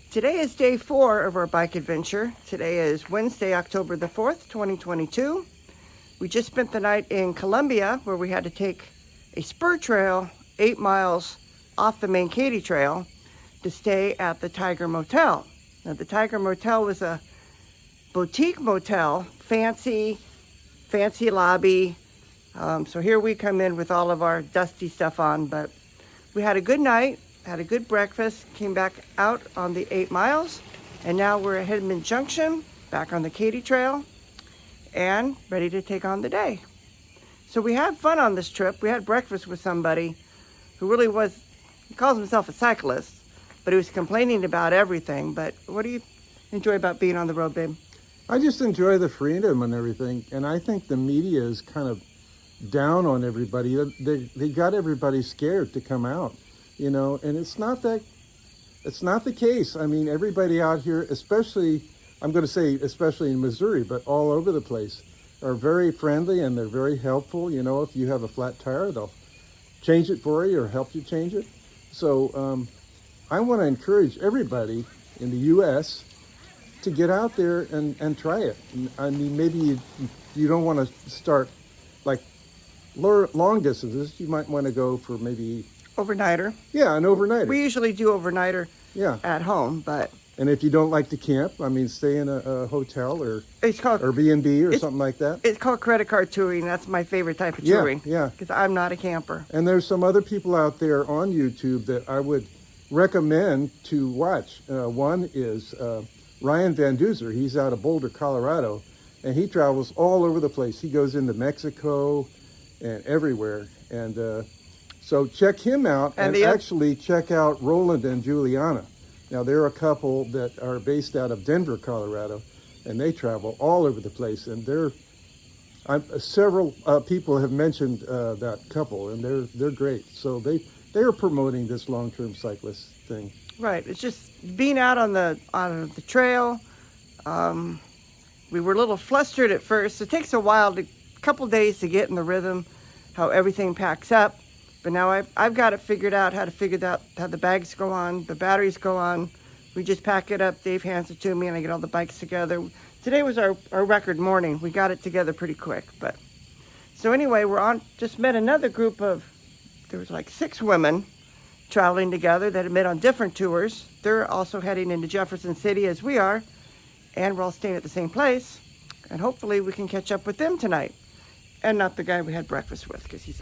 Today is day 4 of our bike adventure. Today is Wednesday, October the 4th, 2022. We just spent the night in Colombia where we had to take a spur trail 8 miles off the main Katy Trail to stay at the Tiger Motel. Now the Tiger Motel was a boutique motel, fancy lobby. So here we come in with all of our dusty stuff on, but we had a good night, had a good breakfast, came back out on the 8 miles, and now we're at Hidden Junction, back on the Katy Trail, and ready to take on the day. So we had fun on this trip. We had breakfast with somebody who really was, he calls himself a cyclist, but he was complaining about everything. But what do you enjoy about being on the road, babe? I just enjoy the freedom and everything, and I think the media is kind of down on everybody. They got everybody scared to come out, you know, and it's not the case. I mean, everybody out here, especially, I'm going to say especially in Missouri, but all over the place, are very friendly and they're very helpful. You know, if you have a flat tire, they'll change it for you or help you change it. So I want to encourage everybody in the U.S. to get out there and try it. I mean, maybe you don't want to start like long distances. You might want to go for maybe Overnighter. Yeah, an overnighter. We usually do overnighter at home, but... And if you don't like to camp, I mean, stay in a hotel or it's called B&B or something like that. It's called credit card touring. That's my favorite type of touring. Yeah. Because I'm not a camper. And there's some other people out there on YouTube that I would recommend to watch. One is Ryan Van Duzer. He's out of Boulder, Colorado, and he travels all over the place. He goes into Mexico and everywhere. And so check him out and actually check out Roland and Juliana. Now, they're a couple that are based out of Denver, Colorado, and they travel all over the place. And several people have mentioned that couple, and they're great. So they are promoting this long-term cyclist thing. Right. It's just being out on the trail. We were a little flustered at first. It takes a couple days to get in the rhythm, how everything packs up. But now I've got it figured out how the bags go on, the batteries go on. We just pack it up. Dave hands it to me, and I get all the bikes together. Today was our record morning. We got it together pretty quick. But so anyway, just met another group there was like 6 women traveling together that had met on different tours. They're also heading into Jefferson City as we are, and we're all staying at the same place. And hopefully we can catch up with them tonight. And not the guy we had breakfast with, because he's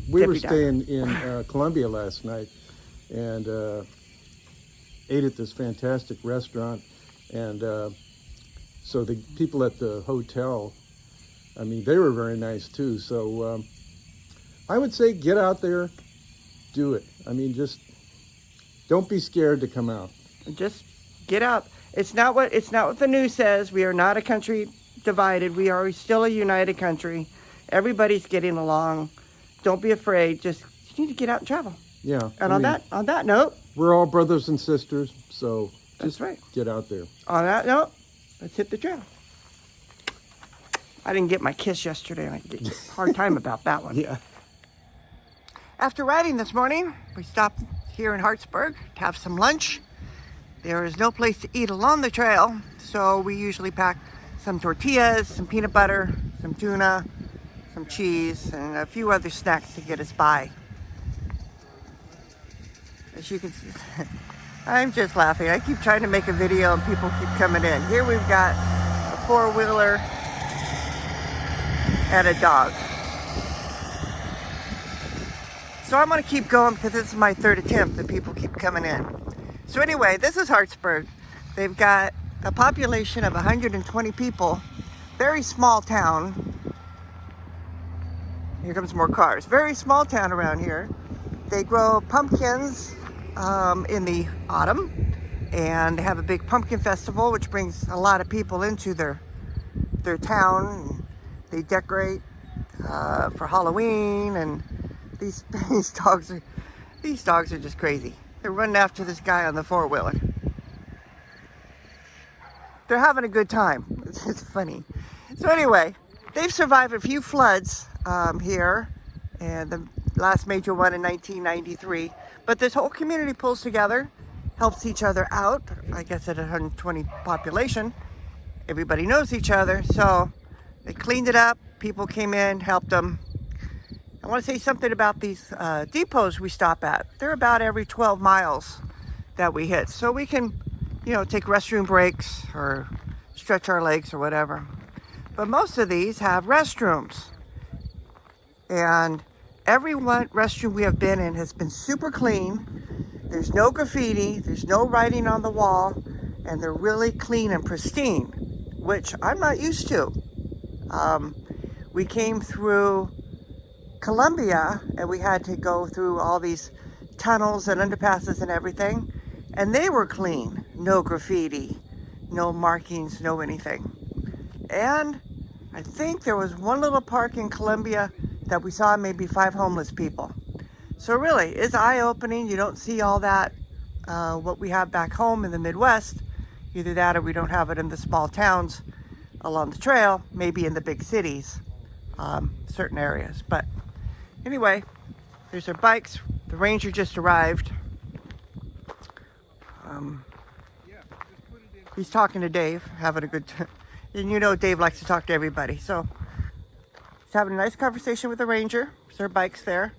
we were staying in Colombia last night and ate at this fantastic restaurant. And so the people at the hotel, I mean, they were very nice too. So I would say get out there, do it. I mean, just don't be scared to come out. Just get out. It's not what the news says. We are not a country divided. We are still a united country. Everybody's getting along. Don't be afraid. You need to get out and travel. Yeah. And on that note, we're all brothers and sisters, so that's right. Get out there. On that note, let's hit the trail. I didn't get my kiss yesterday. I get a hard time about that one. Yeah. After riding this morning, we stopped here in Hartsburg to have some lunch. There is no place to eat along the trail, so we usually pack some tortillas, some peanut butter, some tuna, some cheese, and a few other snacks to get us by. As you can see, I'm just laughing. I keep trying to make a video and people keep coming in. Here we've got a 4-wheeler and a dog. So I'm going to keep going because this is my 3rd attempt and people keep coming in. So anyway, this is Hartsburg. They've got a population of 120 people. Very small town. Here comes more cars. Very small town around here. They grow pumpkins in the autumn, and they have a big pumpkin festival, which brings a lot of people into their town. They decorate for Halloween, and these dogs are just crazy. They're running after this guy on the 4-wheeler. They're having a good time. It's funny. So anyway, they've survived a few floods here, and the last major one in 1993. But this whole community pulls together, helps each other out. I guess at 120 population, everybody knows each other. So they cleaned it up. People came in, helped them. I want to say something about these depots we stop at. They're about every 12 miles that we hit. So we can, take restroom breaks or stretch our legs or whatever. But most of these have restrooms. And every one restroom we have been in has been super clean. There's no graffiti, there's no writing on the wall, and they're really clean and pristine, which I'm not used to. We came through Columbia and we had to go through all these tunnels and underpasses and everything, and they were clean. No graffiti, no markings, no anything. And I think there was one little park in Columbia that we saw maybe 5 homeless people. So really, it's eye-opening. You don't see all that, what we have back home in the Midwest. Either that or we don't have it in the small towns along the trail, maybe in the big cities, certain areas. But anyway, there's our bikes. The ranger just arrived. He's talking to Dave, having a good time. And Dave likes to talk to everybody. So he's having a nice conversation with the ranger. There's our bikes there.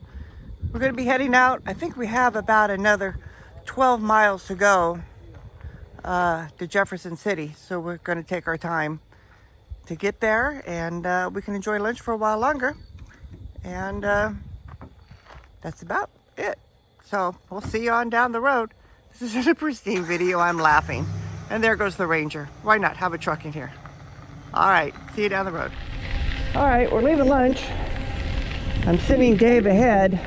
We're going to be heading out. I think we have about another 12 miles to go to Jefferson City. So we're going to take our time to get there, and we can enjoy lunch for a while longer. And that's about it. So we'll see you on down the road. This is a pristine video. I'm laughing. And there goes the ranger. Why not have a truck in here? All right, see you down the road. All right, we're leaving lunch. I'm sending Dave ahead.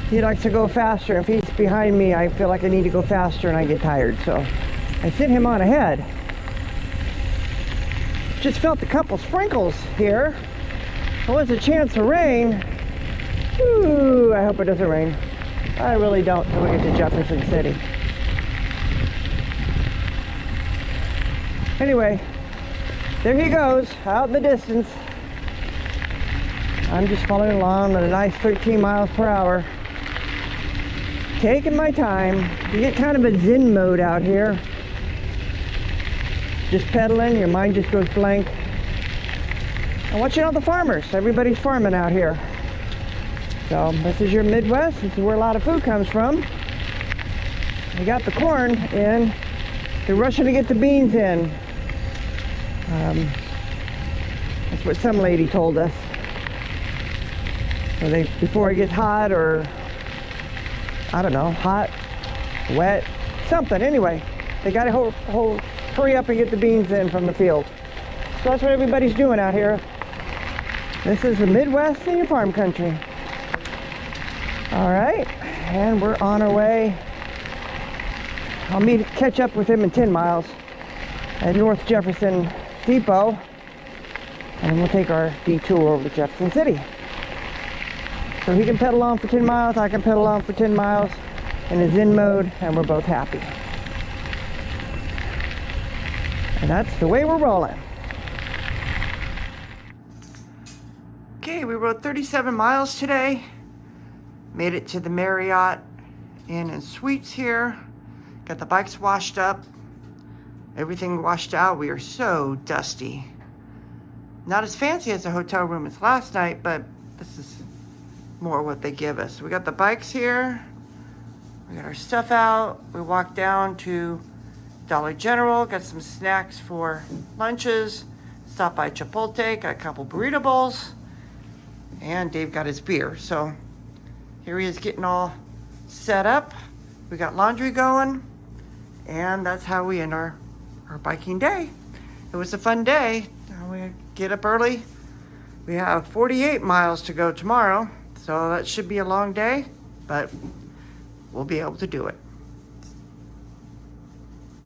He likes to go faster. If he's behind me, I feel like I need to go faster and I get tired. So I sent him on ahead. Just felt a couple sprinkles here. There was a chance of rain. Ooh, I hope it doesn't rain. I really don't until we get to Jefferson City. Anyway, there he goes, out in the distance. I'm just following along at a nice 13 miles per hour. Taking my time. You get kind of a zen mode out here. Just pedaling, your mind just goes blank. And watching all the farmers. Everybody's farming out here. So this is your Midwest. This is where a lot of food comes from. We got the corn in. They're rushing to get the beans in. That's what some lady told us. So before it gets hot, or I don't know, hot, wet, something. Anyway, they got to hurry up and get the beans in from the field. So that's what everybody's doing out here. This is the Midwest in your farm country. All right, and we're on our way. I'll catch up with him in 10 miles at North Jefferson Depot, and we'll take our detour over to Jefferson City. So he can pedal on for 10 miles, I can pedal on for 10 miles in a zen mode, and we're both happy. And that's the way we're rolling. Okay, we rode 37 miles today. Made it to the Marriott Inn and Suites here. Got the bikes washed up. Everything washed out. We are so dusty. Not as fancy as the hotel room as last night, but this is more what they give us. We got the bikes here. We got our stuff out. We walked down to Dollar General, got some snacks for lunches. Stopped by Chipotle, got a couple burrito bowls. And Dave got his beer. So here he is getting all set up. We got laundry going. And that's how we end our biking day. It was a fun day. We get up early. We have 48 miles to go tomorrow. So that should be a long day, but we'll be able to do it.